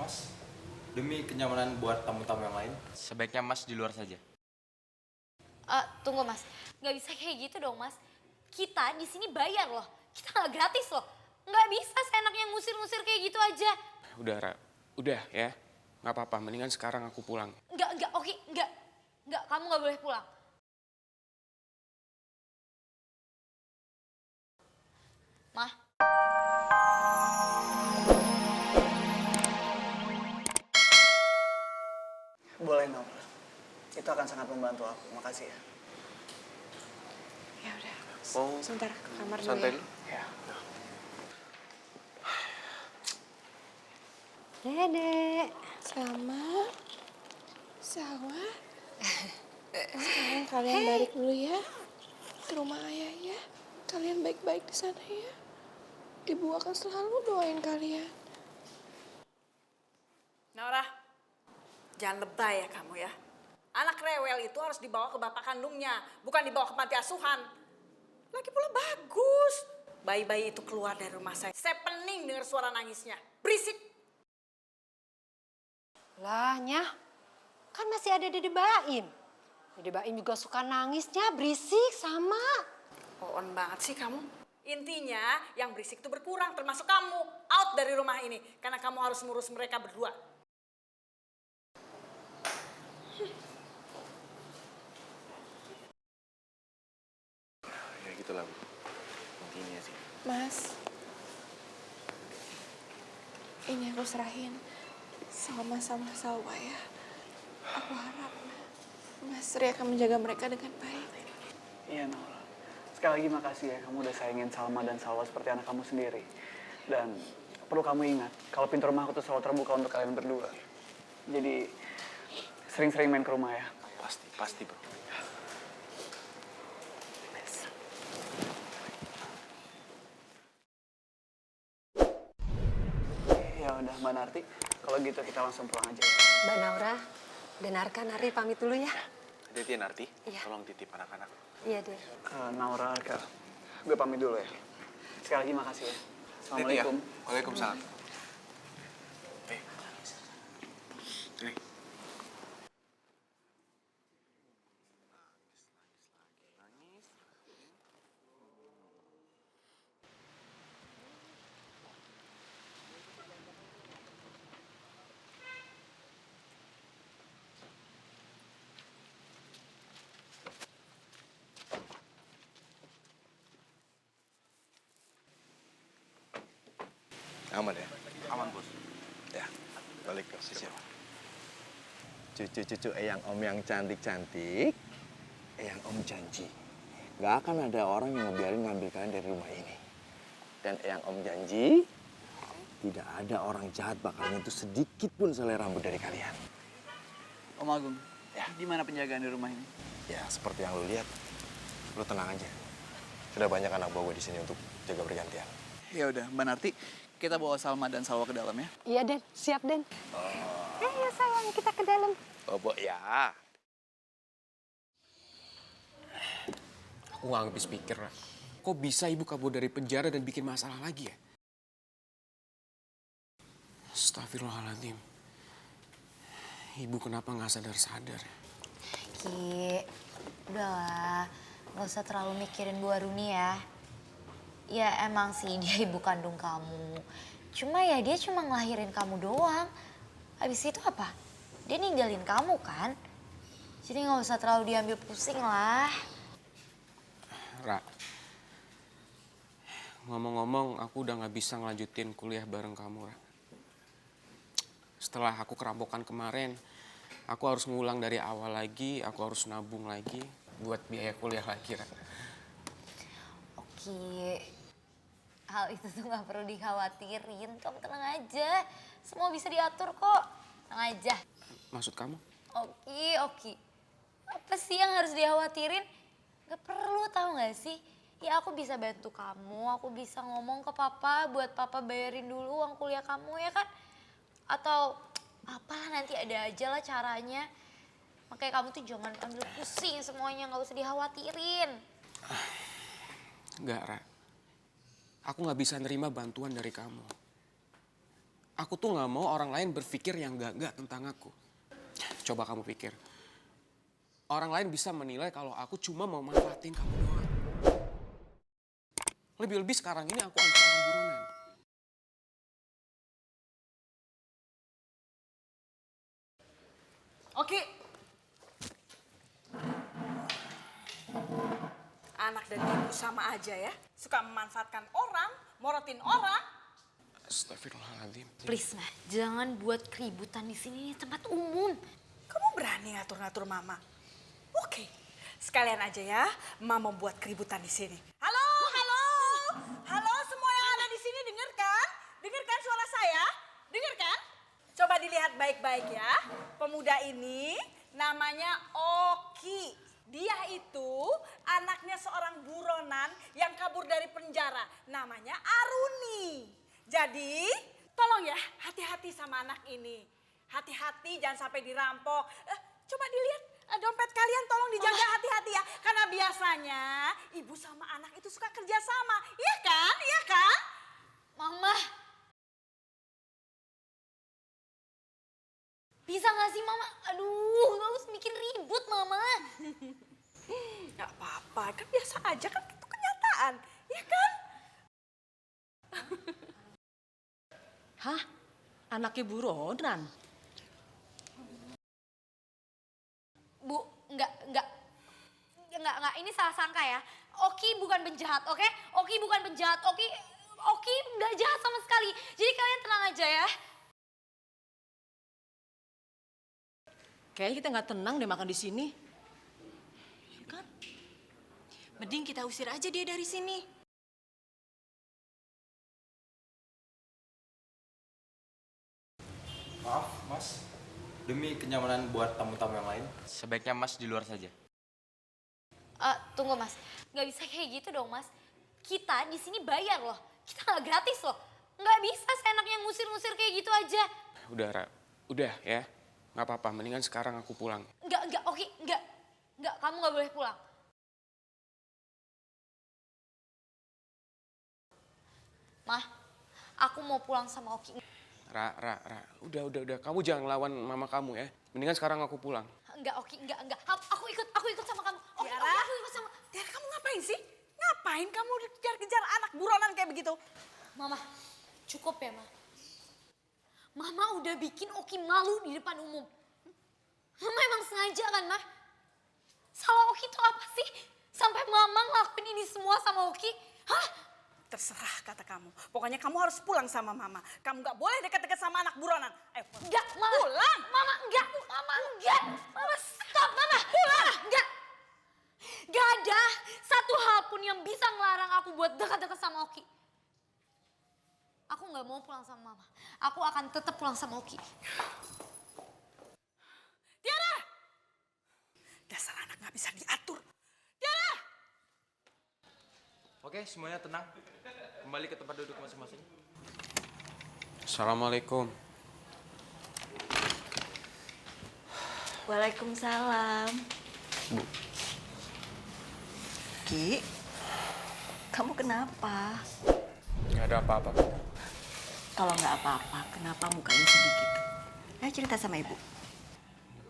Mas, demi kenyamanan buat tamu-tamu yang lain, sebaiknya Mas di luar saja. Tunggu mas, nggak bisa kayak gitu dong mas. Kita di sini bayar loh, kita nggak gratis loh. Nggak bisa seenaknya ngusir-ngusir kayak gitu aja. Udah, Ra. Udah ya. Nggak apa-apa, mendingan sekarang aku pulang. Nggak, oke, nggak. Nggak, kamu nggak boleh pulang. Mah, Boleh, Nora. Itu akan sangat membantu aku. Makasih ya. Ya udah. Oh, Sebentar ke kamar dulu santai ya. dulu. Ya. Dedek. Salma. Sekarang kalian balik dulu ya ke rumah ayah ya. Kalian baik-baik di sana ya. Ibu akan selalu doain kalian. Nora, jangan lebay ya kamu ya. Anak rewel itu harus dibawa ke bapak kandungnya, bukan dibawa ke panti asuhan. Lagi pula bagus. Bayi-bayi itu keluar dari rumah saya pening dengar suara nangisnya. Berisik. Lah, Nyah, kan masih ada Dede Baim. Dede Baim juga suka nangisnya, berisik sama. On banget sih kamu. Intinya yang berisik itu berkurang termasuk kamu. Out dari rumah ini karena kamu harus ngurus mereka berdua. Ya gitulah, Bu. Intinya sih. Mas. Ini aku serahin sama Salwa ya. Aku harap Mas Ri akan menjaga mereka dengan baik. Iya, Nora. Sekali lagi makasih ya. Kamu udah sayangin Salma dan Salwa seperti anak kamu sendiri. Dan perlu kamu ingat, kalau pintu rumah aku tuh selalu terbuka untuk kalian berdua. Jadi, sering-sering main ke rumah ya. Pasti, Bro. Ya udah, Mbak Narti. Kalau gitu kita langsung pulang aja. Mbak Naura, dengarkan Ari pamit dulu ya. Hati-hati ya, Narti. Iya. Tolong titip anak-anak. Iya deh. Naura, Arka. Gue pamit dulu ya. Sekali lagi makasih ya. Assalamualaikum. Waalaikumsalam. Ini. Aman ya? Aman, Bos. Ya, balik ke sisi. Cucu-cucu eyang om yang cantik-cantik, eyang om janji. Gak akan ada orang yang ngebiarin ngambil kalian dari rumah ini. Dan eyang om janji, tidak ada orang jahat bakal nyentuh sedikit pun selai rambut dari kalian. Om Agung, ya gimana penjagaan di rumah ini? Ya, seperti yang lu lihat, lu tenang aja. Sudah banyak anak buah gue di sini untuk jaga bergantian. Ya udah, Mbak Narti, kita bawa Salma dan Salwa ke dalam ya. Iya, Den. Siap, Den. Ayo sayang, kita ke dalam. Bobo ya. Aku gak habis pikir, Ra. Kok bisa ibu kabur dari penjara dan bikin masalah lagi ya? Astagfirullahaladzim. Ibu kenapa gak sadar-sadar ya? Ki, udahlah. Nggak usah terlalu mikirin Bu Aruni ya. Ya emang sih dia ibu kandung kamu. Cuma ya dia cuma ngelahirin kamu doang. Habis itu apa? Dia ninggalin kamu kan? Jadi nggak usah terlalu diambil pusing lah. Ra, ngomong-ngomong aku udah gak bisa ngelanjutin kuliah bareng kamu, Ra. Setelah aku kerampokan kemarin, aku harus ngulang dari awal lagi, aku harus nabung lagi buat biaya kuliah lagi, Ra. Oke, hal itu tuh nggak perlu dikhawatirin. Kamu tenang aja, semua bisa diatur kok. Tenang aja. Maksud kamu? Oke. Apa sih yang harus dikhawatirin? Gak perlu, tahu gak sih? Ya aku bisa bantu kamu, aku bisa ngomong ke papa buat papa bayarin dulu uang kuliah kamu ya kan? Atau apalah nanti ada aja lah caranya. Makanya kamu tuh jangan ambil pusing semuanya, gak usah dikhawatirin. Enggak, Ra. Aku gak bisa nerima bantuan dari kamu. Aku tuh nggak mau orang lain berpikir yang enggak tentang aku. Coba kamu pikir. Orang lain bisa menilai kalau aku cuma mau manfaatin kamu doang. Lebih-lebih sekarang ini aku anak orang buronan. Oke. Anak dan ibu sama aja ya. Suka memanfaatkan orang, morotin orang. Astagfirullahaladzim. Please, Ma, jangan buat keributan di sini, ini tempat umum. Kamu berani ngatur-ngatur mama? Oke, sekalian aja ya, mama buat keributan di sini. Halo, halo, halo semua yang ada di sini dengar kan? Dengar kan suara saya? Dengar kan? Coba dilihat baik-baik ya. Pemuda ini namanya Oki. Dia itu anaknya seorang buronan yang kabur dari penjara. Namanya Aruni. Jadi, tolong ya hati-hati sama anak ini. Hati-hati jangan sampai dirampok. Coba dilihat dompet kalian tolong dijaga hati-hati ya. Karena biasanya ibu sama anak itu suka kerja sama. Iya kan? Iya kan? Mama. Bisa gak sih, Mama? Aduh, gak usah bikin ribut, Mama. Gak apa-apa, kan biasa aja, kan itu kenyataan. Iya kan? Hah? Anaknya buronan? Bu, enggak. Ini salah sangka ya. Oki bukan penjahat, oke? Oki bukan penjahat, Oki nggak jahat sama sekali. Jadi kalian tenang aja ya. Kayaknya kita nggak tenang deh makan di sini. Ya kan? Mending kita usir aja dia dari sini. Maaf, Mas. Demi kenyamanan buat tamu-tamu yang lain, sebaiknya Mas di luar saja. Tunggu, Mas. Nggak bisa kayak gitu dong, Mas. Kita di sini bayar loh. Kita nggak gratis loh. Nggak bisa seenaknya ngusir-ngusir kayak gitu aja. Udah, Ra. Udah ya. Nggak apa-apa, mendingan sekarang aku pulang. Enggak, Oki, enggak. Enggak, kamu nggak boleh pulang. Mah, aku mau pulang sama Oki. Ra. Udah. Kamu jangan lawan mama kamu ya. Mendingan sekarang aku pulang. Enggak, Oki, enggak. Aku ikut sama kamu. Oki, Tiara? aku ikut sama. Tiara, kamu ngapain sih? Ngapain kamu dikejar-kejar anak buronan kayak begitu? Mama, cukup ya, Ma. Mama udah bikin Oki malu di depan umum. Mama emang sengaja kan, Ma? Salah Oki itu apa sih? Sampai Mama ngelakuin ini semua sama Oki? Hah? Terserah kata kamu. Pokoknya kamu harus pulang sama mama. Kamu gak boleh dekat-dekat sama anak buronan. Ayo pulang. Enggak, Mama. Pulang. Mama, enggak. Mama, enggak. Mama, stop, Mama. Pulang. Enggak. Gak ada satu hal pun yang bisa ngelarang aku buat dekat-dekat sama Oki. Aku gak mau pulang sama Mama. Aku akan tetap pulang sama Oki. Tiara! Dasar anak gak bisa diatur. Tiara! Oke, semuanya tenang. Kembali ke tempat duduk masing-masing. Assalamualaikum. Waalaikumsalam. Bu. Ki, kamu kenapa? Nggak ada apa-apa. Kalau nggak apa-apa, kenapa mukanya sedih gitu? Ayo cerita sama ibu.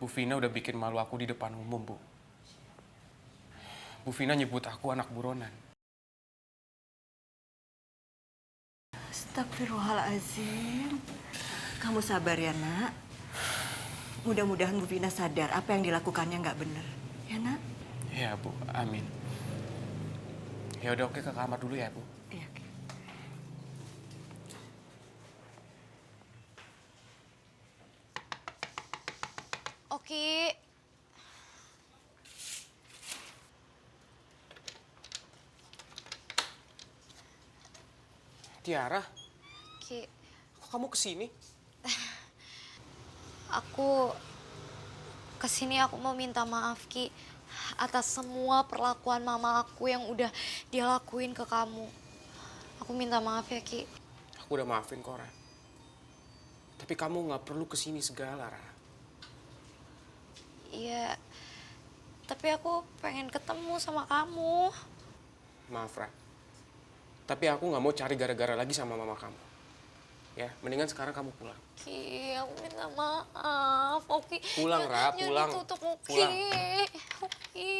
Bu Vina udah bikin malu aku di depan umum, Bu. Bu Vina nyebut aku anak buronan. Astagfirullahaladzim. Kamu sabar ya, nak. Mudah-mudahan Bu Vina sadar apa yang dilakukannya nggak benar. Ya, nak? Iya, Bu. Amin. Ya udah, oke, ke kamar dulu ya, Bu. Iya, Ki. Oki. Tiara, Ki, kok kamu kesini? aku kesini aku mau minta maaf, Ki. Atas semua perlakuan mama aku yang udah dia lakuin ke kamu. Aku minta maaf ya, Ki. Aku udah maafin kok, Ra. Tapi kamu nggak perlu kesini segala, Ra. Iya, tapi aku pengen ketemu sama kamu. Maaf, Ra. Tapi aku nggak mau cari gara-gara lagi sama mama kamu. Ya, mendingan sekarang kamu pulang. Oki, aku minta maaf. Oki. Pulang, Ra, pulang. Jangan ditutup, Oki. Pulang. Oki.